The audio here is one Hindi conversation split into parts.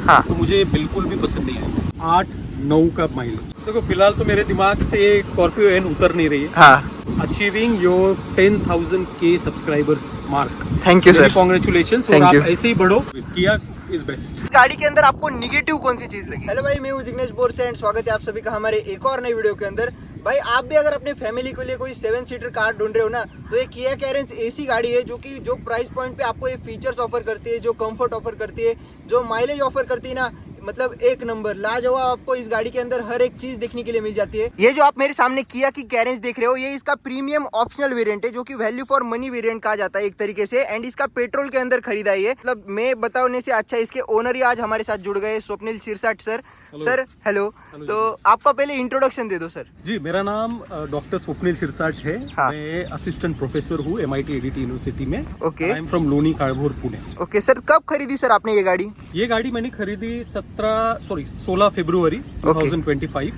हाँ। तो मुझे बिल्कुल भी पसंद नहीं आई। 8-9 का माइलेज। देखो फिलहाल तो मेरे दिमाग से स्कॉर्पियो एन उतर नहीं रही है। हाँ, अचीविंग योर 10,000 के subscribers mark. Thank you sir. Congratulation. और Thank आप you. ऐसे ही बढ़ो। किया इज बेस्ट। गाड़ी के अंदर आपको निगेटिव कौन सी चीज लगी? हेलो भाई, मैं हूँ जिग्नेश बोरसे एंड स्वागत है आप सभी का हमारे एक और नई वीडियो के अंदर। भाई आप भी अगर अपने फैमिली के लिए कोई 7 सीटर कार ढूंढ रहे हो ना, तो ये किया कैरेंस ऐसी गाड़ी है जो प्राइस पॉइंट पे आपको ये फीचर्स ऑफर करती है, जो कंफर्ट ऑफर करती है, जो माइलेज ऑफर करती है ना, मतलब एक नंबर लाजवाब। आपको इस गाड़ी के अंदर हर एक चीज देखने के लिए मिल जाती है। ये जो आप मेरे सामने किया की कैरेंस देख रहे हो, ये इसका प्रीमियम ऑप्शनल वेरिएंट है, जो कि वैल्यू फॉर मनी वेरिएंट कहा जाता है एक तरीके से। एंड इसका पेट्रोल के अंदर खरीदा है ये। मतलब मैं बताने से अच्छा इसके ओनर ही आज हमारे साथ जुड़ गए, Swapnil Sirsat sir. Sir hello. तो आपका पहले इंट्रोडक्शन दे दो सर। जी, मेरा नाम डॉक्टर स्वप्निल सिरसाट है। हाँ। मैं असिस्टेंट प्रोफेसर हूँ MIT ADT यूनिवर्सिटी में। Okay. I am from Loni Kalbhor Pune. Okay sir, कब खरीदी सर आपने ये गाड़ी? ये गाड़ी मैंने खरीदी 16 फरवरी 2025।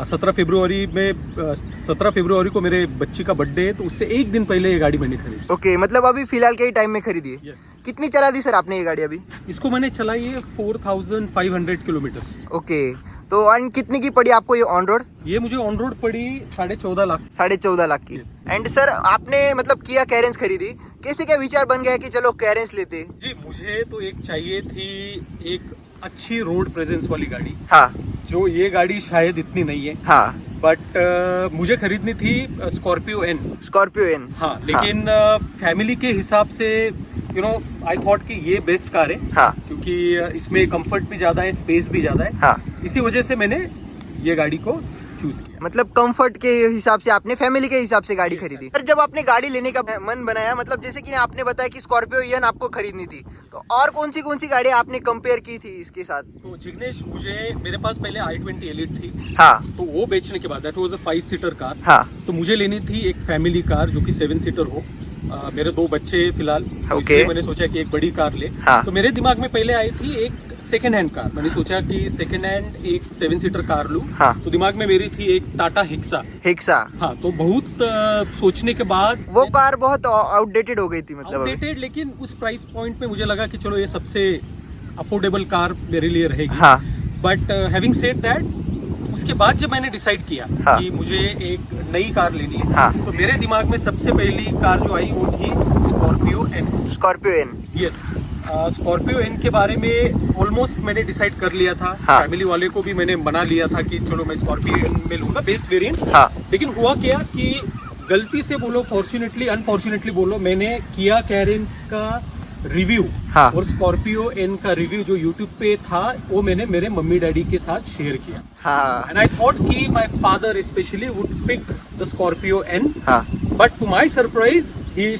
17 फरवरी को मेरे बच्ची का बर्थडे है, तो उससे एक दिन पहले ये गाड़ी मैंने खरीदी। ओके, मतलब अभी फिलहाल के ही टाइम में खरीदी है। Yes. कितनी चला दी सर आपने ये गाड़ी अभी? इसको मैंने चलाई है 4500 किलोमीटर्स। ओके, तो एंड कितनी की पड़ी आपको ये ऑन रोड? ये मुझे ऑन रोड पड़ी 14.5 लाख। 14.5 लाख की। Yes. एंड सर आपने मतलब किया कैरेंस खरीदी, कैसे क्या विचार बन गया कि चलो कैरेंस लेते? जी, मुझे तो एक चाहिए थी, एक अच्छी रोड प्रेजेंस वाली गाड़ी। हाँ जो ये गाड़ी शायद इतनी नहीं है, हाँ। बट मुझे खरीदनी थी स्कॉर्पियो एन। Scorpio N. हाँ, लेकिन फैमिली के हिसाब से आई थॉट कि ये बेस्ट कार है। हाँ क्योंकि इसमें कंफर्ट भी ज्यादा है, स्पेस भी ज्यादा है। हाँ। इसी वजह से मैंने ये गाड़ी को चूज किया। मतलब कंफर्ट के हिसाब से आपने फैमिली के हिसाब से गाड़ी खरीदी। सर जब आपने गाड़ी लेने का मन बनाया, मतलब जैसे कि आपने बताया कि स्कॉर्पियो एन आपको खरीदनी थी, तो और कौन सी गाड़ी आपने कंपेयर की थी इसके साथ? तो जिग्नेश, मेरे पास पहले i20 एलिट थी। हाँ। तो वो बेचने के बाद, that was a 5 seater car. हाँ। तो मुझे लेनी थी एक फैमिली कार जो कि 7 सीटर हो। मेरे 2 बच्चे फिलहाल, तो Okay. इसलिए मैंने सोचा कि एक बड़ी कार ले। हाँ। तो मेरे दिमाग में पहले आई थी एक सेकंड हैंड कार। मैंने सोचा कि सेकंड हैंड एक 7 सीटर कार लूं। हाँ। तो दिमाग में मेरी थी एक टाटा हिक्सा। हाँ, तो बहुत सोचने के बाद वो कार बहुत आउटडेटेड हो गई थी, मतलब अभी। आउटडेटेड, लेकिन उस प्राइस पॉइंट पे मुझे लगा कि चलो ये सबसे अफोर्डेबल कार मेरे लिए रहेगी। हाँ। बट हैविंग सेड दैट, उसके बाद जब मैंने डिसाइड किया हाँ। कि मुझे एक नई कार लेनी है, हाँ। तो मेरे दिमाग में सबसे पहली कार जो आई वो थी Scorpio N. Scorpio N. Yes, Scorpio N के बारे में ऑलमोस्ट मैंने डिसाइड कर लिया था। हाँ। फैमिली वाले को भी मैंने बना लिया था कि चलो मैं स्कॉर्पियो एन में लूंगा, बेस वेरिएंट। हाँ। लेकिन हुआ क्या कि गलती से बोलो, फॉर्चुनेटली अनफॉर्चुनेटली बोलो, मैंने किया कैरेंस का रिव्यू हाँ। और स्कॉर्पियो एन का रिव्यू जो यूट्यूब पे था, वो मैंने मेरे मम्मी डैडी के साथ शेयर किया। हाँ। एंड आई थॉट कि my father specially would pick the Scorpio N, हाँ। But to my surprise he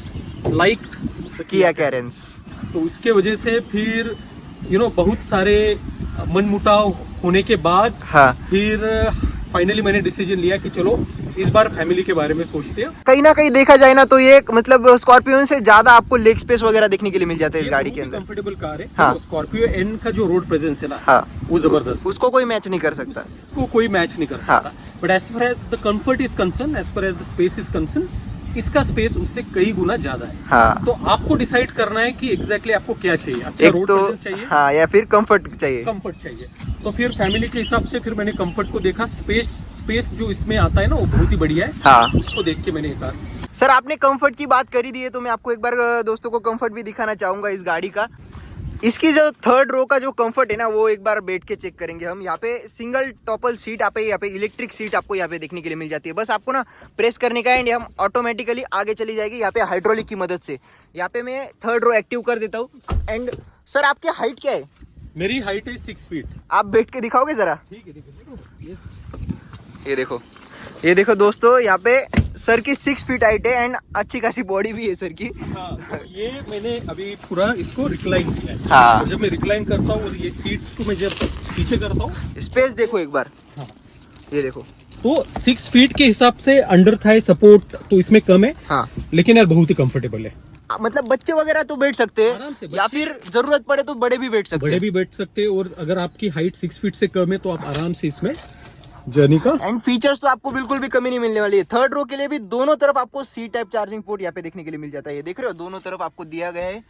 liked the Kia Carens. तो उसके वजह से फिर बहुत सारे मनमुटाव होने के बाद हाँ। फिर फाइनली मैंने डिसीजन लिया कि चलो इस बार फैमिली के बारे में सोचते हैं। कहीं ना कहीं देखा जाए ना, तो ये मतलब स्कॉर्पियो से ज्यादा आपको लेग स्पेस वगैरह देखने के लिए मिल जाता है इस गाड़ी के अंदर। कंफर्टेबल कार है। हाँ। स्कॉर्पियो एन का जो रोड प्रेजेंस है ना, हाँ। वो जबरदस्त, उसको कोई मैच नहीं कर सकता। उसको कोई मैच नहीं कर सकता। हाँ। But as far as the comfort is concerned, as far as the space is concerned, इसका स्पेस उससे कई गुना ज्यादा है। हाँ। तो आपको डिसाइड करना है कि एग्जैक्टली आपको क्या चाहिए। अच्छा एक रोड तो प्रेजेंस चाहिए, हाँ, या फिर कंफर्ट चाहिए। कंफर्ट चाहिए। तो फिर फैमिली के हिसाब से फिर मैंने कंफर्ट को देखा। स्पेस जो इसमें आता है ना, वो बहुत ही बढ़िया है। हाँ। उसको देख के मैंने ये कार। सर आपने कंफर्ट की बात करी दी है, तो मैं आपको एक बार दोस्तों को कंफर्ट भी दिखाना चाहूंगा इस गाड़ी का। इसकी जो 3rd रो का जो कंफर्ट है ना, वो एक बार बैठ के चेक करेंगे हम। यहाँ पे सिंगल टॉपल सीट, यहाँ पे इलेक्ट्रिक सीट आपको यहाँ पे देखने के लिए मिल जाती है। बस आपको ना प्रेस करने का है, एंड हम ऑटोमेटिकली आगे चली जाएगी यहाँ पे हाइड्रोलिक की मदद से। यहाँ पे मैं 3rd रो एक्टिव कर देता हूँ। एंड सर आपकी हाइट क्या है? मेरी हाइट है 6 फीट। आप बैठ के दिखाओगे जरा? ठीक है, yes। ये देखो दोस्तों, यहाँ पे सर की 6 फीट हाइट है, एंड अच्छी खासी बॉडी भी है सर की। हाँ, तो ये मैंने अभी पूरा इसको रिक्लाइन किया है। हाँ। तो जब मैं रिक्लाइन करता हूँ, ये सीट को मैं जब पीछे करता हूँ, स्पेस देखो एक बार। हाँ। ये देखो, तो 6 फीट के हिसाब से अंडर थाई सपोर्ट तो इसमें कम है। हाँ। लेकिन यार बहुत ही कंफर्टेबल है। मतलब बच्चे वगैरह तो बैठ सकते आराम से हैं, या फिर जरूरत पड़े तो बड़े भी बैठ सकते बड़े हैं। भी बैठ सकते हैं, और अगर आपकी हाइट 6 फीट से कम है तो आप आराम से इसमें जर्नी का। एंड फीचर्स तो आपको बिल्कुल भी कमी नहीं मिलने वाली है। 3rd रो के लिए भी दोनों तरफ आपको C टाइप चार्जिंग पोर्ट यहाँ पे देखने के लिए मिल जाता है। ये देख रहे हो, दोनों तरफ आपको दिया गया है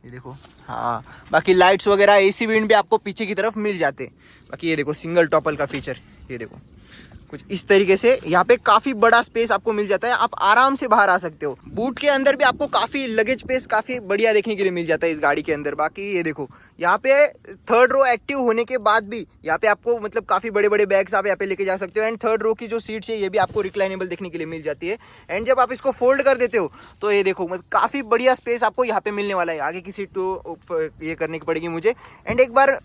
ये देखो। हाँ, बाकी लाइट्स वगैरह एसी विंड भी आपको पीछे की तरफ मिल जाते हैं। बाकी ये देखो सिंगल टॉपल का फीचर, ये देखो कुछ इस तरीके से यहाँ पे काफी बड़ा स्पेस आपको मिल जाता है, आप आराम से बाहर आ सकते हो। बूट के अंदर भी आपको काफी लगेज स्पेस काफी बढ़िया देखने के लिए मिल जाता है इस गाड़ी के अंदर। बाकी ये देखो यहाँ पे थर्ड रो एक्टिव होने के बाद भी यहाँ पे आपको मतलब काफी बड़े बड़े बैग्स आप यहाँ पे लेके जा सकते हो। एंड थर्ड रो की जो सीट्स है ये भी आपको रिक्लाइनेबल देखने के लिए मिल जाती है। एंड जब आप इसको फोल्ड कर देते हो तो ये देखो मतलब काफी बढ़िया स्पेस आपको यहाँ पे मिलने वाला है। आगे की सीट तो ये करनी पड़ेगी मुझे। एंड एक बार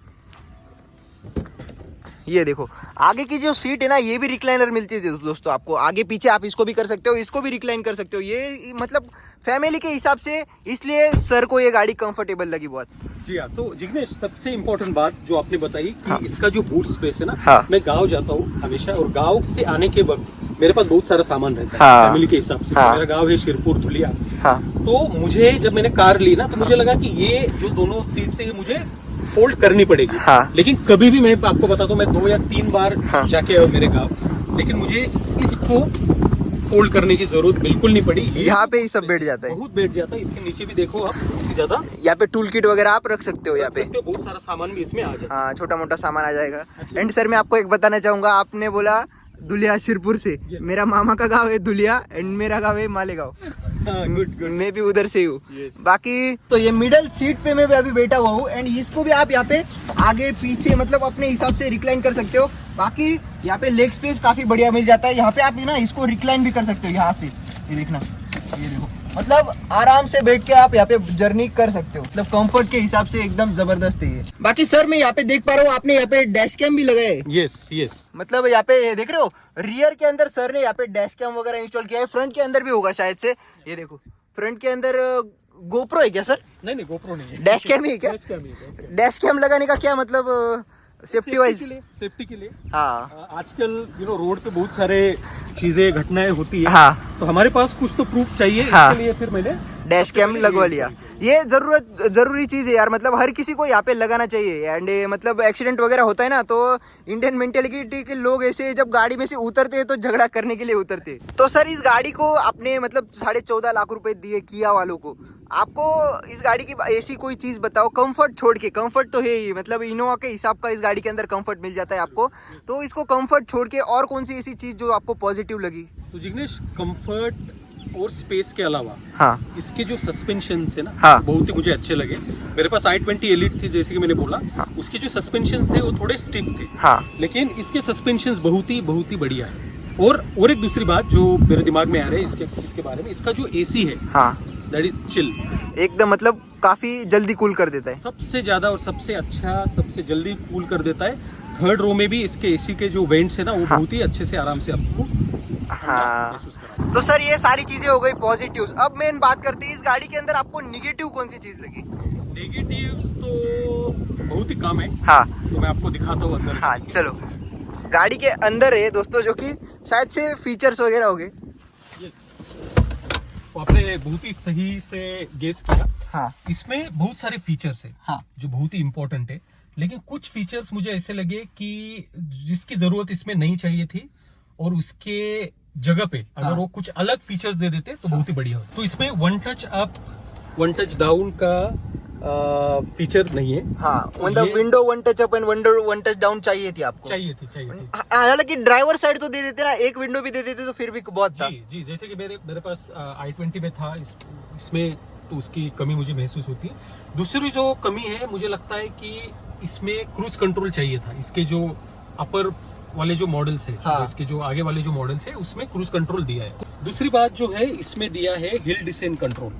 ये देखो आगे की जो सीट है ना ये भी रिक्लाइनर मिलती है दोस्तों आपको। आगे पीछे आप इसको भी कर सकते हो, इसको भी रिक्लाइन कर सकते हो। ये मतलब फैमिली के हिसाब से, इसलिए सर को ये गाड़ी कंफर्टेबल लगी बहुत। जी हाँ, तो जिग्नेश सबसे इम्पोर्टेंट बात जो आपने बताई कि हाँ। इसका जो बूट स्पेस है ना, हाँ। मैं गांव जाता हूँ हमेशा और गांव से आने के वक्त मेरे पास बहुत सारा सामान रहता है हाँ। फैमिली के हिसाब से। हाँ। मेरा गांव है शिरपुर धुलिया। हाँ। तो मुझे जब मैंने कार ली ना तो मुझे लगा कि ये जो दोनों सीट है ये मुझे फोल्ड करनी पड़ेगी। हाँ। लेकिन कभी भी मैं आपको बताता हूँ मैं 2 या 3 बार हाँ। जाके आया मेरे गाँव, लेकिन मुझे इसको फोल्ड करने की जरूरत बिल्कुल नहीं पड़ी। यहाँ पे ही सब बैठ जाता है, बहुत बैठ जाता है। इसके नीचे भी देखो आप काफी ज्यादा यहाँ पे टूल किट वगैरह आप रख सकते हो यहाँ पे। बहुत सारा सामान भी इसमें आ जाता है। हाँ, छोटा मोटा सामान आ जाएगा। एंड सर मैं आपको एक बताना चाहूंगा, आपने बोला दुलिया शिरपुर से, मेरा मामा का गांव है दुलिया एंड मेरा गांव है मालेगांव। Good good. मैं भी उधर से हूँ। Yes. बाकी तो ये मिडल सीट पे मैं भी अभी बैठा हुआ हूँ। एंड इसको भी आप यहाँ पे आगे पीछे मतलब अपने हिसाब से रिक्लाइन कर सकते हो। बाकी यहाँ पे लेग स्पेस काफी बढ़िया मिल जाता है। यहाँ पे आप ना इसको रिक्लाइन भी कर सकते हो यहाँ से, ये देखना, ये देखो मतलब आराम से बैठ के आप यहाँ पे जर्नी कर सकते हो। मतलब कंफर्ट के हिसाब से एकदम जबरदस्त है ये। बाकी सर मैं यहाँ पे देख पा रहा हूँ आपने यहाँ पे डैश कैम भी लगाया है। Yes yes. मतलब यहाँ पे देख रहे हो रियर के अंदर सर ने यहाँ पे डैश कैम वगैरह इंस्टॉल किया है। फ्रंट के अंदर भी होगा शायद से, ये देखो फ्रंट के अंदर गोप्रो है क्या सर? नहीं गोप्रो नहीं है, डैश कैम ही है क्या? डैश कैम ही है। डैश कैम लगाने का क्या मतलब, सेफ्टी वाइज? सेफ्टी के लिए। हाँ आजकल रोड पे बहुत सारे चीजें घटनाएं होती है। हाँ। तो हमारे पास कुछ तो प्रूफ चाहिए। हाँ। इसके लिए फिर मैंने डैश कैम लगवा लिया। ये जरूरी चीज है यार, मतलब हर किसी को यहाँ पे लगाना चाहिए। एंड मतलब एक्सीडेंट वगैरह होता है ना तो इंडियन मेंटेलिटी के लोग ऐसे जब गाड़ी में से उतरते हैं तो झगड़ा करने के लिए उतरते हैं। तो सर इस गाड़ी को आपने मतलब 14.5 लाख रुपए दिए किया वालों को, आपको इस गाड़ी की ऐसी कोई चीज बताओ कंफर्ट छोड़ के। कंफर्ट तो है ही, मतलब इनोवा के हिसाब का इस गाड़ी के अंदर कंफर्ट मिल जाता है आपको। तो इसको कंफर्ट छोड़ के और कौन सी ऐसी चीज जो आपको पॉजिटिव लगी? तो जिग्नेश कंफर्ट और स्पेस के अलावा हाँ इसके जो सस्पेंशन है ना, हाँ। बहुत ही मुझे अच्छे लगे। मेरे पास i20 एलिट थी जैसे कि मैंने बोला। हाँ। उसके जो सस्पेंशन थे वो थोड़े स्टिफ थे। हाँ। लेकिन इसके सस्पेंशन बहुत ही बढ़िया है। और एक दूसरी बात जो मेरे दिमाग में आ रही है इसके बारे में, इसका जो एसी है हाँ दैट इज चिल, एकदम मतलब काफी जल्दी कूल कर देता है। सबसे ज्यादा और सबसे अच्छा, सबसे जल्दी कूल कर देता है। थर्ड रो में भी इसके एसी के जो वेंट्स है ना वो हाँ। बहुत ही अच्छे से आराम से आपको हाँ। महसूस कराते हैं। तो सर ये सारी चीजें हो गई पॉजिटिव्स। अब मेन बात करते हैं इस गाड़ी के अंदर आपको निगेटिव कौन सी चीज लगी? नेगेटिव्स तो बहुत ही कम है। हाँ तो मैं आपको दिखाता हूँ अंदर। हाँ चलो, गाड़ी के अंदर है दोस्तों जो कि शायद से फीचर्स वगैरह हो गए। तो आपने बहुत ही सही से गेस किया। हाँ इसमें बहुत सारे फीचर्स है हाँ जो बहुत ही इंपॉर्टेंट है, लेकिन कुछ फीचर्स मुझे ऐसे लगे कि जिसकी जरूरत इसमें नहीं चाहिए थी और उसके जगह पे अगर हाँ। वो कुछ अलग फीचर्स दे देते तो बहुत ही बढ़िया होता। तो इसमें one touch up one touch down का फीचर नहीं है। हाँ, तो मतलब ये window one touch up and one touch down चाहिए थी आपको। चाहिए थी। हालांकि ड्राइवर साइड तो दे देते ना, एक विंडो भी दे देते तो फिर भी बहुत था। जी जैसे कि मेरे पास i20 में था, इसमें तो उसकी कमी मुझे महसूस होती है। दूसरी जो कमी है मुझे लगता है कि इसमें क्रूज कंट्रोल चाहिए था। इसके जो अपर वाले जो मॉडल्स है, हाँ। इसके जो आगे वाले जो मॉडल्स है उसमें क्रूज कंट्रोल दिया है। दूसरी बात जो है इसमें दिया है हिल डिसेंट कंट्रोल।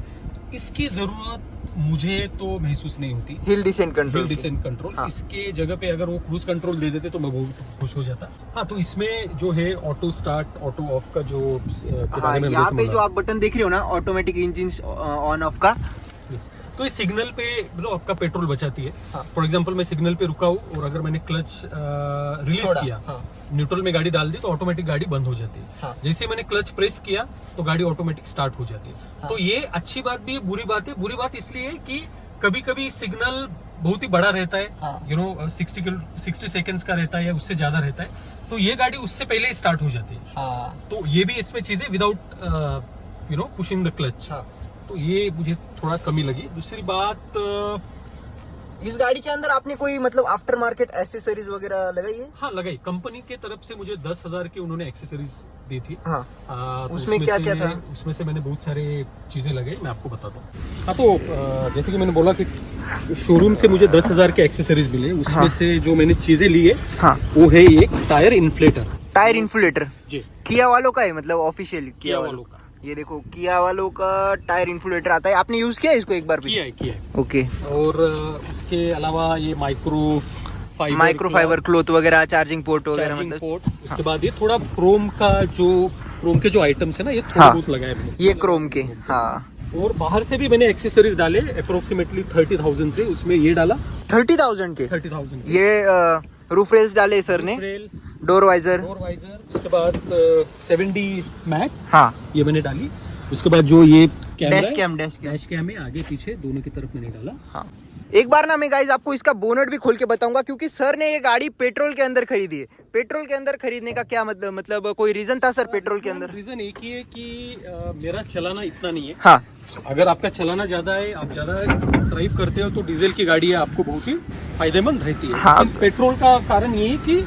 इसकी जरूरत मुझे तो महसूस नहीं होती। हिल डिसेंट कंट्रोल हाँ। इसके जगह पे अगर वो क्रूज कंट्रोल दे देते तो मैं बहुत खुश हो जाता। हाँ, तो इसमें जो है ऑटो स्टार्ट ऑटो ऑफ का जो के बारे में यहाँ जैसे पे बोला। जो आप बटन देख रहे हो ना ऑटोमेटिक इंजन ऑन ऑफ का, Yes. तो इस सिग्नल पे आपका पेट्रोल बचाती है। हाँ। फॉर एग्जांपल मैं सिग्नल पे रुका हूँ और अगर मैंने क्लच रिलीज छोड़ा, किया, हाँ। न्यूट्रल में गाड़ी डाल दी तो ऑटोमेटिक गाड़ी बंद हो जाती है। हाँ। जैसे ही मैंने क्लच प्रेस किया तो गाड़ी ऑटोमेटिक स्टार्ट हो जाती है। हाँ। तो ये अच्छी बात भी है, बुरी बात है। बुरी बात इसलिए है कि कभी कभी सिग्नल बहुत ही बड़ा रहता है, हाँ। 60 सेकेंड्स का रहता है या उससे ज्यादा रहता है, तो ये गाड़ी उससे पहले ही स्टार्ट हो जाती है। हाँ। तो ये भी इसमें चीजें विदाउट पुशिंग द क्लच। हाँ। तो ये मुझे थोड़ा कमी लगी। दूसरी बात, इस गाड़ी के अंदर आपने कोई मतलब आफ्टर मार्केट एसेसरीज वगैरह लगाई है? हाँ लगाई, कंपनी के तरफ से मुझे 10,000 की उन्होंने एक्सेसरीज दी थी। हाँ। तो उसमें क्या क्या था? उसमें से मैंने बहुत सारे चीजें लगाई, मैं आपको बताता हूँ। हाँ, तो जैसे कि मैंने बोला कि शोरूम से मुझे 10,000 के एक्सेसरीज मिले, उसमें हाँ। से जो मैंने चीजें ली है, हाँ। वो है एक टायर इन्फ्लेटर। टायर इन्फ्लेटर जी, किया वालों का है, मतलब ऑफिशियल किया वालों का। ये देखो किया वालों का टायर इन्फ्लेटर आता है। आपने यूज किया है इसको एक बार भी? किया है। ओके। और उसके अलावा ये माइक्रो फाइबर क्लॉथ वगैरह, चार्जिंग पोर्ट वगैरह, चार्जिंग मतलब पोर्ट। उसके बाद ये थोड़ा क्रोम के जो आइटम्स है ना, ये थोड़ा हाँ। बहुत लगाए मैंने। ये क्रोम के। हाँ। और बाहर से भी मैंने एक्सेसरीज डाले अप्रोक्सीमेटली 30,000 से। उसमें ये डाला 30,000 के। 30,000 ये रूफ रेल्स डाले सर ने, डोर वाइजर। उसके बाद 7D मैट, हाँ, ये मैंने डाली। उसके बाद जो ये डैश कैम है, आगे पीछे दोनों की तरफ मैंने डाला। हाँ। एक बार ना मैं गाइस आपको इसका बोनट भी खोल के बताऊंगा, क्योंकि सर ने ये गाड़ी पेट्रोल के अंदर खरीदी है। पेट्रोल के अंदर खरीदने का क्या मतलब कोई रीजन था सर पेट्रोल के अंदर? रीजन एक ही है कि मेरा चलाना इतना नहीं है। हाँ। अगर आपका चलाना ज्यादा है, आप ज्यादा ड्राइव करते हो, तो डीजल की गाड़ी है आपको बहुत ही फायदेमंद रहती है। हाँ। लेकिन पेट्रोल का कारण ये है कि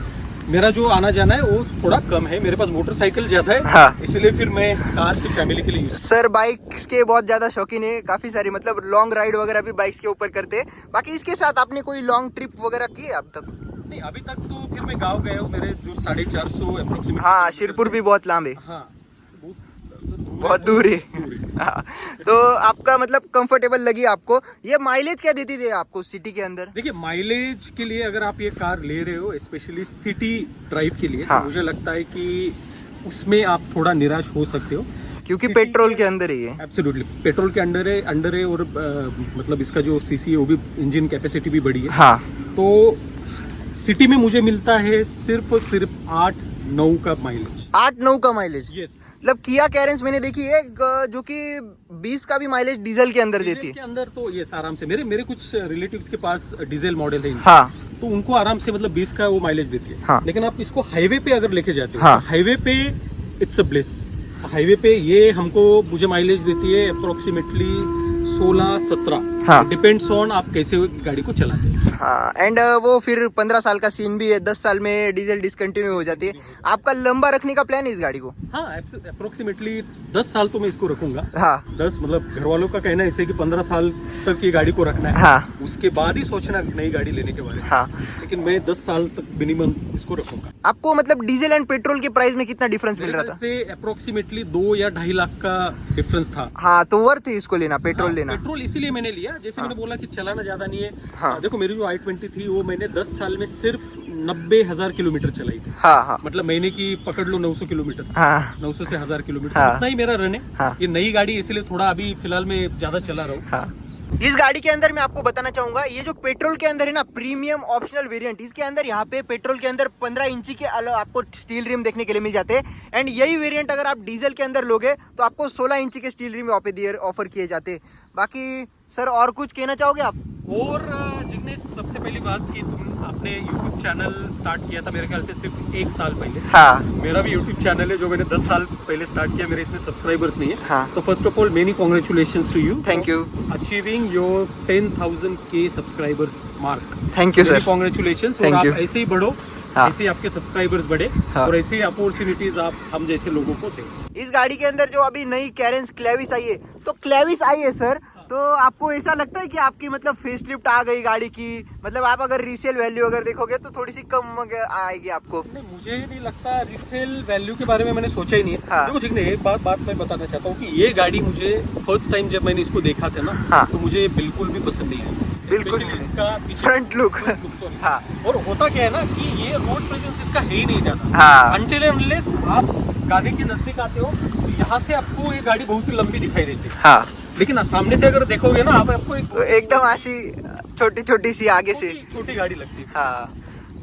मेरा जो आना जाना है वो थोड़ा कम है, मेरे पास मोटरसाइकिल ज्यादा है। हाँ। इसलिए फिर मैं कार सिर्फ फैमिली के लिए यूज। सर बाइक्स के बहुत ज्यादा शौकीन है, काफी सारी मतलब लॉन्ग राइड वगैरह भी बाइक्स के ऊपर करते हैं। बाकी इसके साथ आपने कोई लॉन्ग ट्रिप वगैरह की है अब तक? नहीं, अभी तक तो फिर मैं गाँव गया हूँ, मेरे जो 450 अप्रोक्सीमेट। हाँ, शिरपुर भी बहुत लांब है। हाँ, बहुत दूर है। हाँ। तो आपका मतलब कंफर्टेबल लगी आपको? ये माइलेज क्या देती थी आपको सिटी के अंदर? देखिए, माइलेज के लिए अगर आप ये कार ले रहे हो, स्पेशली सिटी ड्राइव के लिए, हाँ। तो मुझे लगता है कि उसमें आप थोड़ा निराश हो सकते हो, क्योंकि पेट्रोल के अंदर ही है। एब्सोल्युटली पेट्रोल के अंडर है। और मतलब इसका जो सीसी है वो भी, इंजन कैपेसिटी भी बड़ी है। हाँ। तो सिटी में मुझे मिलता है सिर्फ 8-9 का माइलेज। 8-9 का माइलेज? यस। मतलब किया कैरेंस मैंने देखी है जो कि 20 का भी माइलेज डीजल के अंदर देती है। के अंदर तो ये आराम से, मेरे कुछ रिलेटिव्स के पास डीजल मॉडल है। हाँ। तो उनको आराम से मतलब 20 का वो माइलेज देती है। हाँ। लेकिन आप इसको हाईवे पे अगर लेके जाते हो, हाँ। तो हाईवे पे इट्स अ ब्लिस। हाईवे पे ये मुझे माइलेज देती है अप्रोक्सीमेटली 16-17। हाँ। डिपेंड्स ऑन आप कैसे गाड़ी को चलाते हैं। हाँ। एंड वो फिर 15 साल का सीन भी है, 10 साल में डीजल डिसकंटिन्यू हो जाती है। आपका लंबा रखने का प्लान है इस गाड़ी को? हाँ, अप्रोक्सीमेटली 10 साल तो मैं इसको रखूंगा। हाँ। 10 मतलब घर वालों का कहना है ऐसे कि 15 साल तक ये गाड़ी को रखना है। हाँ। उसके बाद ही सोचना नई गाड़ी लेने के बारे में। हाँ। लेकिन मैं 10 साल तक मिनिमम इसको रखूंगा। आपको मतलब डीजल एंड पेट्रोल के प्राइस में कितना डिफरेंस मिल रहा था? से अप्रोक्सीमेटली 2 या 2.5 लाख का डिफरेंस था। हाँ, तो वर्थ है इसको लेना, पेट्रोल लेना। पेट्रोल इसीलिए मैंने लिया, जैसे मैंने बोला कि चलाना ज्यादा नहीं है। हाँ। देखो, मेरी जो i20 थी वो मैंने 10 साल में सिर्फ 90,000 किलोमीटर चलाई थी। हाँ। हाँ। मतलब महीने की पकड़ लो 900 किलोमीटर। हाँ। 900 से 1000 किलोमीटर, हाँ। इतना ही मेरा रन है। हाँ। ये नई गाड़ी इसलिए थोड़ा अभी फिलहाल में ज्यादा चला रहा हूँ। हाँ। इस गाड़ी के अंदर मैं आपको बताना चाहूंगा, ये जो पेट्रोल के अंदर है ना, प्रीमियम ऑप्शनल वेरिएंट, इसके अंदर यहाँ पे पेट्रोल के अंदर 15 इंची के आपको स्टील रिम देखने के लिए मिल जाते हैं। एंड यही वेरिएंट अगर आप डीजल के अंदर लोगे तो आपको 16 इंची के स्टील रिम ऑफर किए जाते हैं। बाकी सर और कुछ कहना चाहोगे आप? और जिग्नेश, सबसे पहली बात कि आपने YouTube चैनल स्टार्ट किया था मेरे ख्याल से सिर्फ 1 साल पहले। हाँ। मेरा भी YouTube चैनल है जो मैंने 10 साल पहले स्टार्ट किया, मेरे इतने सब्सक्राइबर्स नहीं है। हाँ। तो first of all many congratulations to you. Thank you. Achieving your 10,000 के subscribers mark. Thank you sir. Congratulations. और Thank आप you. ऐसे ही बढ़ो। हाँ। ऐसे ही आपके सब्सक्राइबर्स बढ़े। हाँ। और ऐसे ही अपॉर्चुनिटीज आप हम जैसे लोगों को दें। इस गाड़ी के अंदर जो अभी नई कैरेंस क्लेविस आई है, तो क्लेविस आई है सर, तो आपको ऐसा लगता है कि आपकी मतलब फेसलिफ्ट आ गई गाड़ी की? मतलब आप अगर रीसेल वैल्यू अगर देखोगे तो थोड़ी सी कम आएगी आपको? नहीं, मुझे नहीं लगता। रीसेल वैल्यू के बारे में मैंने सोचा ही नहीं है। हाँ। देखो ठीक है, एक बात मैं बताना चाहता हूँ कि ये गाड़ी मुझे फर्स्ट टाइम जब मैंने इसको देखा था ना, हाँ। तो मुझे बिल्कुल भी पसंद नहीं आई। बिल्कुल Especially इसका फ्रंट लुक। हाँ। और होता क्या है ना कि ये रोड प्रेजेंस इसका है ही नहीं ज्यादा। हाँ। अनटिल एंड अनलेस आप गाड़ी के नजदीक आते हो तो यहाँ से आपको ये गाड़ी बहुत ही लंबी दिखाई देती है। हाँ। लेकिन सामने से अगर देखोगे ना आप, आपको तो एकदम ऐसी छोटी छोटी सी आगे से छोटी गाड़ी लगती है। हाँ।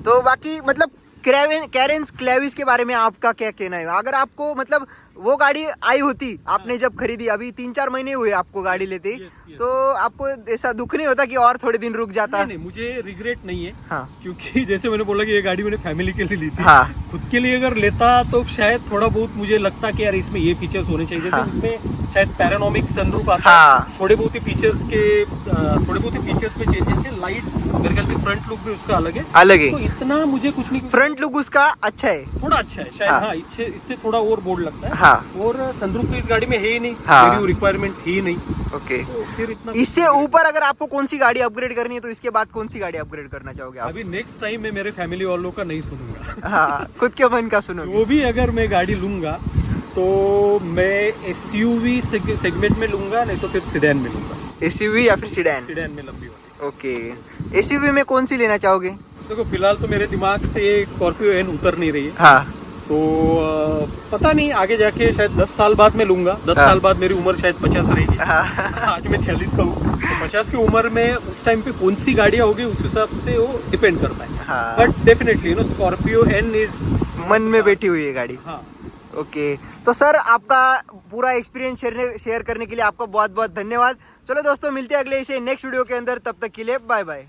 तो बाकी मतलब कैरेंस क्लेविस के बारे में आपका क्या कहना है? अगर आपको मतलब वो गाड़ी आई होती आपने जब खरीदी, अभी 3-4 महीने हुए आपको गाड़ी लेते, yes. तो आपको ऐसा दुख नहीं होता कि और थोड़े दिन रुक जाता? नहीं, मुझे रिग्रेट नहीं है। हाँ। क्योंकि जैसे मैंने बोला कि ये गाड़ी मैंने फैमिली के लिए ली थी। हाँ। खुद के लिए अगर लेता तो शायद थोड़ा बहुत मुझे लगता कि यार इसमें ये फीचर्स होने चाहिए, जैसे हाँ। इसमें शायद पैरानोमिक सनरूफ आता हाँ। है, थोड़े बहुत ही फीचर्स में चेंजेस है, लाइट मेरे ख्याल से फ्रंट लुक भी उसका अलग है। तो इतना मुझे कुछ नहीं, फ्रंट लुक उसका अच्छा है, थोड़ा अच्छा है शायद। हाँ। हाँ, इससे थोड़ा और बोल्ड लगता है। हाँ। और सनरूफ तो इस गाड़ी में है ही नहीं, हाँ। मेरी रिक्वायरमेंट है ही नहीं। ओके। तो फिर इतना इससे ऊपर अगर आपको कौन सी गाड़ी अपग्रेड करनी है तो इसके बाद कौन सी गाड़ी अपग्रेड करना चाहोगे आप? अभी नेक्स्ट टाइम मैं मेरे फैमिली वालों का नहीं सुनूंगा। हाँ, खुद के मन का सुनोगे। वो भी अगर मैं गाड़ी लूंगा तो मैं एसयूवी सेगमेंट में लूंगा, नहीं तो फिर सिडैन में लूंगा। एसयूवी या फिर सीडैन? सिडैन में लंबी वाली। ओके। एसयूवी में कौन सी लेना चाहोगे? देखो फिलहाल तो मेरे दिमाग से स्कॉर्पियो एन उतर नहीं रही है। हाँ। तो पता नहीं, आगे जाके शायद 10 साल बाद मैं लूंगा। 10 हाँ। साल बाद मेरी उम्र शायद 50 रहेगी। हाँ। आज मैं 46 का हूँ, तो 50 की उम्र में उस टाइम पे कौन सी गाड़ियाँ होगी उस हिसाब से वो डिपेंड करता है। हाँ। But definitely Scorpio N is मन में बैठी हुई है गाड़ी। हाँ। ओके, तो सर आपका पूरा एक्सपीरियंस शेयर करने के लिए आपका बहुत बहुत धन्यवाद। चलो दोस्तों, मिलते हैं अगले इसे नेक्स्ट वीडियो के अंदर, तब तक के लिए बाय बाय।